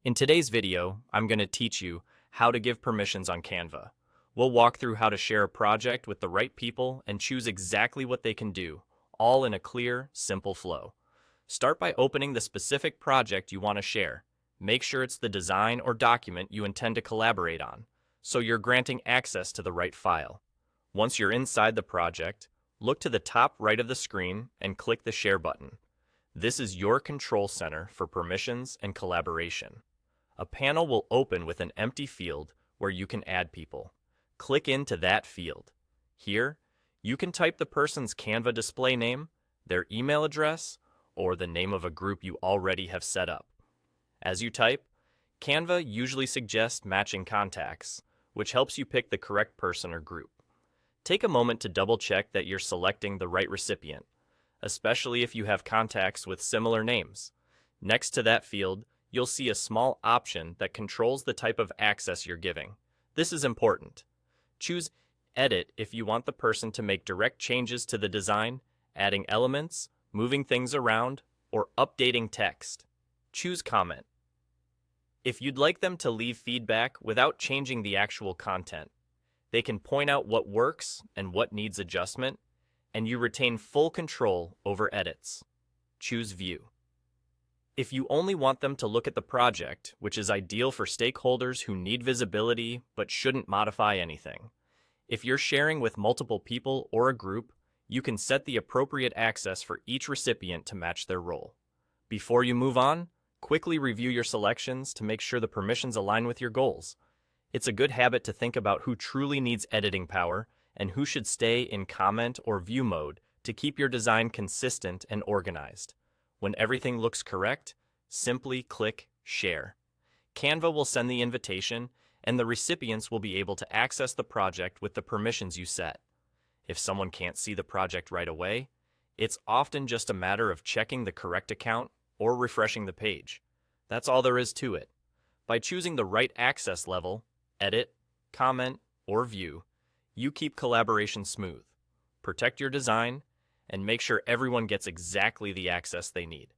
In today's video, I'm going to teach you how to give permissions on Canva. We'll walk through how to share a project with the right people and choose exactly what they can do, all in a clear, simple flow. Start by opening the specific project you want to share. Make sure it's the design or document you intend to collaborate on, so you're granting access to the right file. Once you're inside the project, look to the top right of the screen and click the Share button. This is your control center for permissions and collaboration. A panel will open with an empty field where you can add people. Click into that field. Here, you can type the person's Canva display name, their email address, or the name of a group you already have set up. As you type, Canva usually suggests matching contacts, which helps you pick the correct person or group. Take a moment to double-check that you're selecting the right recipient, especially if you have contacts with similar names. Next to that field, you'll see a small option that controls the type of access you're giving. This is important. Choose Edit if you want the person to make direct changes to the design, adding elements, moving things around, or updating text. Choose Comment if you'd like them to leave feedback without changing the actual content. They can point out what works and what needs adjustment, and you retain full control over edits. Choose View if you only want them to look at the project, which is ideal for stakeholders who need visibility but shouldn't modify anything. If you're sharing with multiple people or a group, you can set the appropriate access for each recipient to match their role. Before you move on, quickly review your selections to make sure the permissions align with your goals. It's a good habit to think about who truly needs editing power and who should stay in comment or view mode to keep your design consistent and organized. When everything looks correct, simply click Share. Canva will send the invitation, and the recipients will be able to access the project with the permissions you set. If someone can't see the project right away, it's often just a matter of checking the correct account or refreshing the page. That's all there is to it. By choosing the right access level, edit, comment, or view, you keep collaboration smooth, protect your design, and make sure everyone gets exactly the access they need.